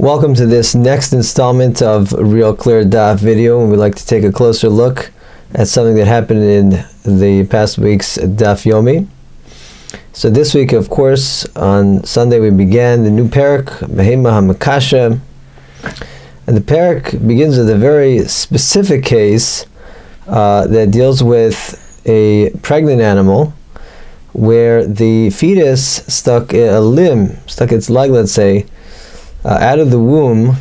Welcome to this next installment of Real Clear Daf video, and we'd like to take a closer look at something that happened in the past week's Daf Yomi. So this week, of course, on Sunday we began the new parak, Behema HaMakasha, and the parak begins with a very specific case that deals with a pregnant animal where the fetus stuck its leg, let's say, out of the womb.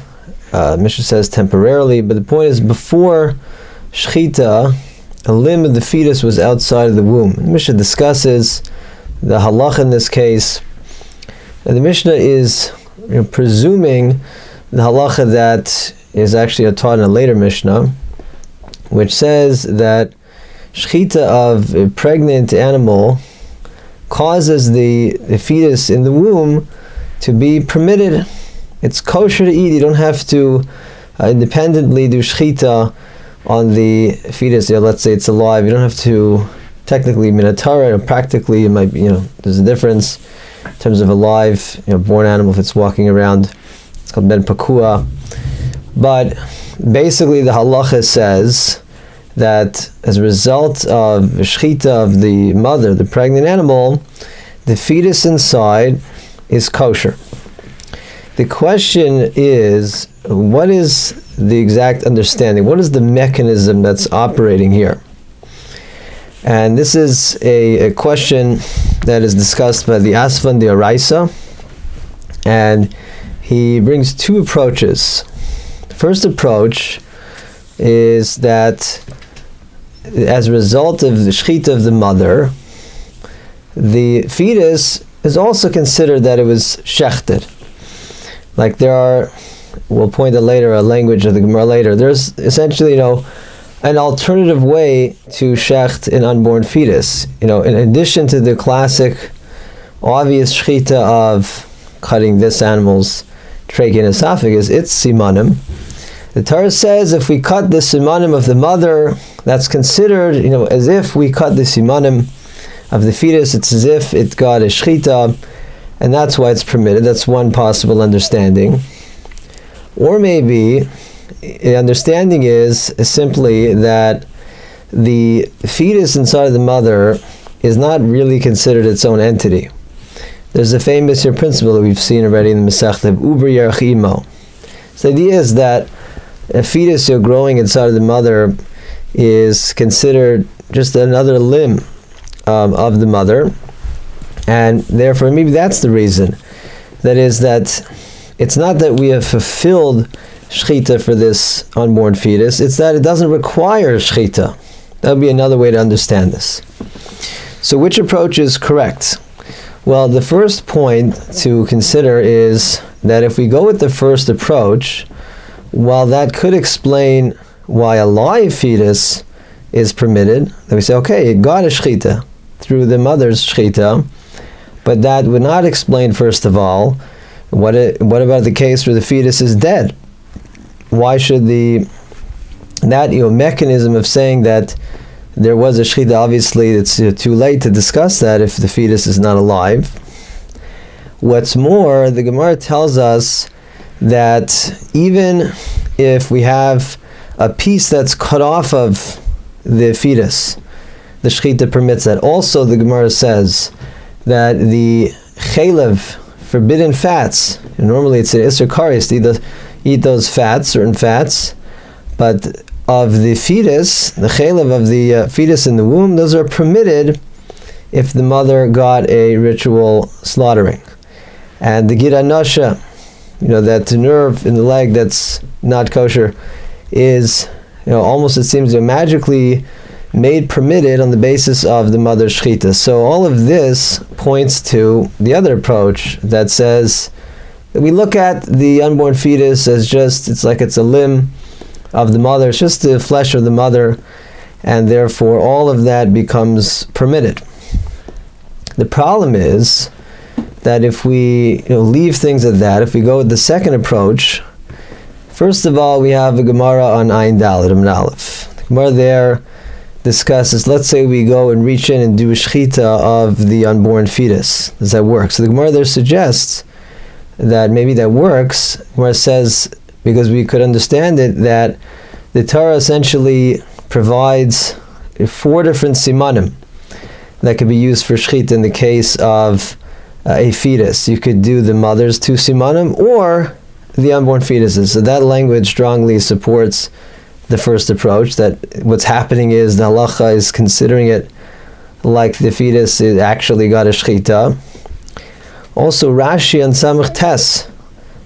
Mishnah says temporarily, but the point is before Shechita, a limb of the fetus was outside of the womb. The Mishnah discusses the halacha in this case, and the Mishnah is presuming the halacha that is actually taught in a later Mishnah, which says that Shechita of a pregnant animal causes the fetus in the womb to be permitted. It's kosher to eat. You don't have to independently do shechita on the fetus. Let's say it's alive. You don't have to technically minatara, or practically it might be, there's a difference in terms of a live, born animal if it's walking around. It's called ben pakua. But basically the halacha says that as a result of shechita of the mother, the pregnant animal, the fetus inside is kosher. The question is, what is the exact understanding? What is the mechanism that's operating here? And this is a question that is discussed by the Asvan the Araisa, and he brings two approaches. The first approach is that as a result of the shechita of the mother, the fetus is also considered that it was shechted. Like there are, we'll point out later, a language of the Gemara later, there's essentially, an alternative way to shecht an unborn fetus. In addition to the classic, obvious shechita of cutting this animal's trachea and esophagus, it's simanim. The Torah says if we cut the simanim of the mother, that's considered, as if we cut the simanim of the fetus. It's as if it got a shechita, and that's why it's permitted. That's one possible understanding. Or maybe the understanding is simply that the fetus inside of the mother is not really considered its own entity. There's a famous principle that we've seen already in the Masechta of Uber Yarech Imo. So the idea is that a fetus growing inside of the mother is considered just another limb of the mother. And therefore, maybe that's the reason. That is that it's not that we have fulfilled shechita for this unborn fetus, it's that it doesn't require shechita. That would be another way to understand this. So which approach is correct? Well, the first point to consider is that if we go with the first approach, while that could explain why a live fetus is permitted, then we say, okay, it got a shechita through the mother's shechita, but that would not explain, first of all, what about the case where the fetus is dead? Why should that mechanism of saying that there was a shechita, obviously it's too late to discuss that if the fetus is not alive. What's more, the Gemara tells us that even if we have a piece that's cut off of the fetus, the shechita permits that. Also, the Gemara says that the chalev, forbidden fats, and normally it's an iser kares to eat those fats, certain fats, but of the fetus, the chalev of the fetus in the womb, those are permitted if the mother got a ritual slaughtering. And the gira nasha, that nerve in the leg that's not kosher, is almost, it seems, magically made permitted on the basis of the mother's shechita. So all of this points to the other approach that says that we look at the unborn fetus as just, it's a limb of the mother, it's just the flesh of the mother, and therefore all of that becomes permitted. The problem is that if we leave things at that, if we go with the second approach, first of all, we have a Gemara on Ayin Daled Amud Aleph. The Gemara there discusses, let's say we go and reach in and do a shechita of the unborn fetus. Does that work? So the Gemara there suggests that maybe that works, where it says, because we could understand it, that the Torah essentially provides 4 different simanim that could be used for shechita in the case of a fetus. You could do the mother's 2 simanim or the unborn fetuses. So that language strongly supports the first approach, that what's happening is the halacha is considering it like the fetus actually got a shechita. Also, Rashi on Samach Tes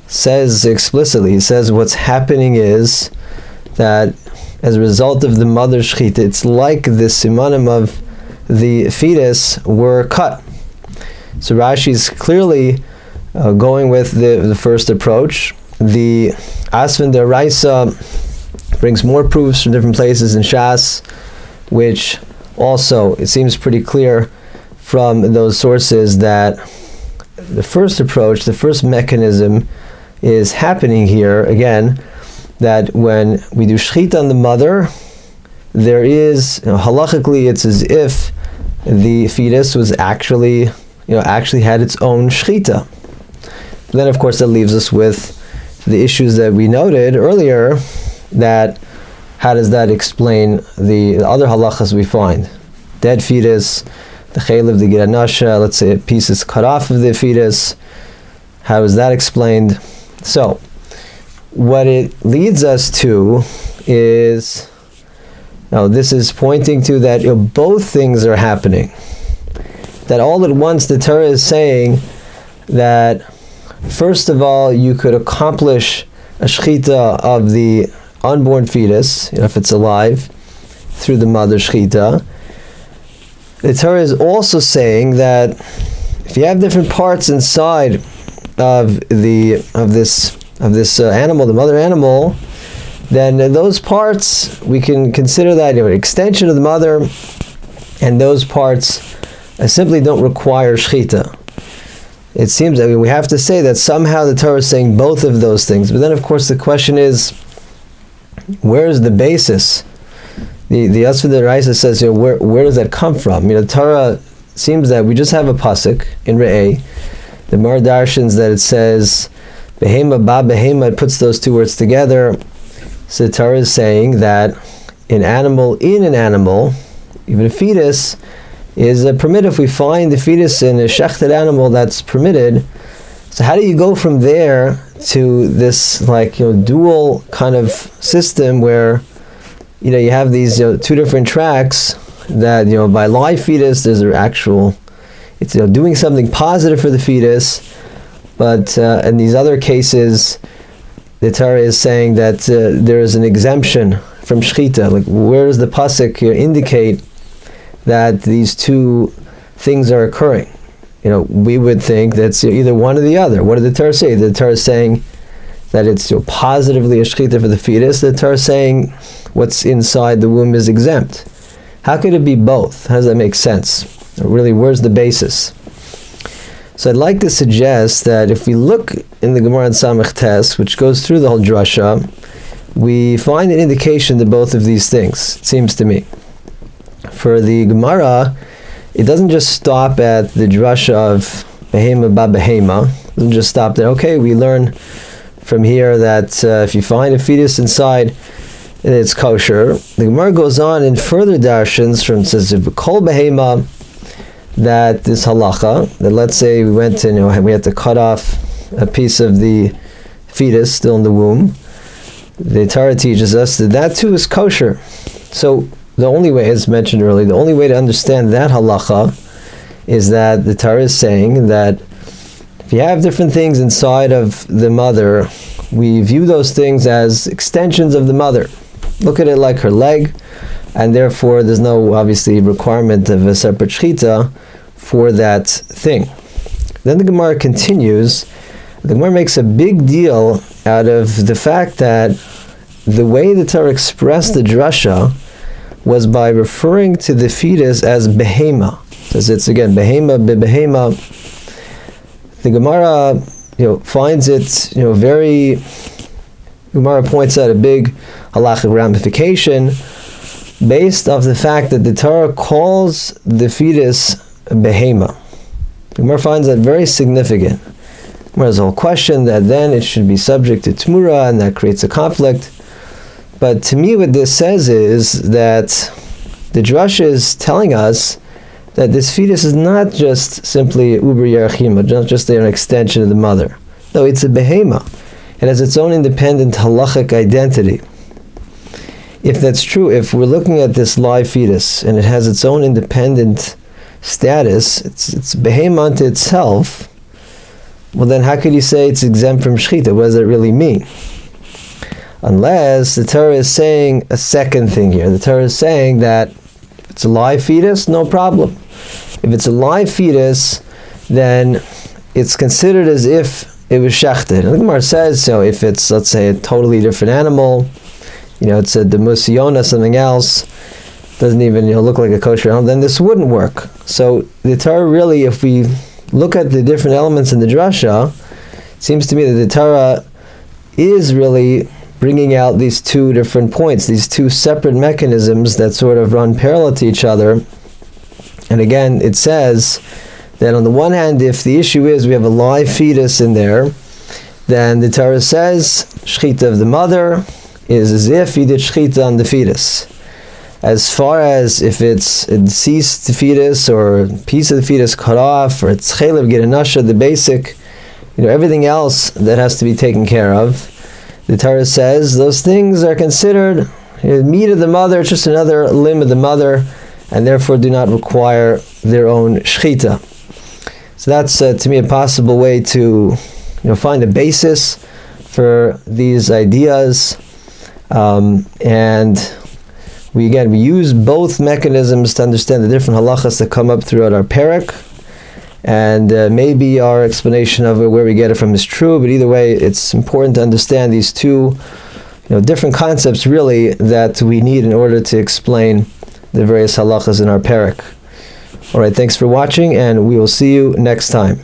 says explicitly, he says what's happening is that as a result of the mother's shechita, it's like the simanim of the fetus were cut. So Rashi is clearly going with the first approach. The Asvan Deraisa brings more proofs from different places in Shas, which also, it seems pretty clear from those sources that the first approach, the first mechanism is happening here, again, that when we do shechita on the mother, there is, halachically, it's as if the fetus was actually had its own shechita. Then, of course, that leaves us with the issues that we noted earlier, that how does that explain the other halachas we find? Dead fetus, the chaylev, the giranasha, let's say a piece is cut off of the fetus. How is that explained? So, what it leads us to is, now this is pointing to that both things are happening. That all at once the Torah is saying that, first of all, you could accomplish a shechita of the unborn fetus, if it's alive, through the mother shechita. The Torah is also saying that if you have different parts inside of this animal, the mother animal, then those parts, we can consider that an extension of the mother, and those parts simply don't require shechita. It seems that we have to say that somehow the Torah is saying both of those things. But then, of course, the question is, where is the basis? The Asvan Deraisa says, where does that come from? The Torah seems that we just have a pasuk in Re'eh. The Mar darshans that it says, Behema ba behema, it puts those 2 words together. So the Torah is saying that an animal in an animal, even a fetus, is permitted. If we find the fetus in a shechted animal, that's permitted. So how do you go from there to this dual kind of system where you have these 2 different tracks that by live fetus there's an actual, it's doing something positive for the fetus, but in these other cases the Torah is saying that there is an exemption from shechita. Where does the pasuk indicate that these 2 things are occurring? We would think that's either one or the other. What did the Torah say? The Torah is saying that it's positively a shechita for the fetus. The Torah is saying what's inside the womb is exempt. How could it be both? How does that make sense? Really, where's the basis? So I'd like to suggest that if we look in the Gemara in Samach Tes, which goes through the whole drasha, we find an indication to both of these things, it seems to me. For the Gemara, it doesn't just stop at the drasha of behema ba behema. It doesn't just stop there. Okay, we learn from here that if you find a fetus inside, it's kosher. The Gemara goes on in further darshans from says kol behema, that this halacha, that let's say we went to, we had to cut off a piece of the fetus still in the womb. The Torah teaches us that that too is kosher. So the only way, as mentioned earlier, the only way to understand that halacha is that the Torah is saying that if you have different things inside of the mother, we view those things as extensions of the mother. Look at it like her leg, and therefore there's no, obviously, requirement of a separate shechita for that thing. Then the Gemara continues. The Gemara makes a big deal out of the fact that the way the Torah expressed the drasha was by referring to the fetus as behema. Says it's again behema behema. The Gemara, finds it, very. Gemara points out a big halachic ramification based off the fact that the Torah calls the fetus behema. The Gemara finds that very significant. There's a whole question that then it should be subject to Tmura, and that creates a conflict. But to me, what this says is that the drasha is telling us that this fetus is not just simply uber yerachima, not just an extension of the mother. No, it's a behema. It has its own independent halachic identity. If that's true, if we're looking at this live fetus and it has its own independent status, it's behema unto itself, well then how could you say it's exempt from shechita? What does that really mean? Unless the Torah is saying a second thing here. The Torah is saying that if it's a live fetus, no problem. If it's a live fetus, then it's considered as if it was shechted. And the Gemara says, so if it's, let's say, a totally different animal, it's a demusiona, something else, doesn't even look like a kosher animal, then this wouldn't work. So the Torah really, if we look at the different elements in the drasha, it seems to me that the Torah is really bringing out these two different points, these two separate mechanisms that sort of run parallel to each other. And again, it says that on the one hand, if the issue is we have a live fetus in there, then the Torah says shechita of the mother is as if you did shechita on the fetus. As far as if it's a deceased fetus or a piece of the fetus cut off, or it's chelev giranasha, the basic, everything else that has to be taken care of, the Torah says those things are considered meat of the mother, it's just another limb of the mother, and therefore do not require their own shechita. So that's to me a possible way to find a basis for these ideas, and we use both mechanisms to understand the different halachas that come up throughout our parak, and maybe our explanation of it, where we get it from, is true, but either way it's important to understand these two different concepts really that we need in order to explain the various halachas in our parak. Alright, thanks for watching, and we will see you next time.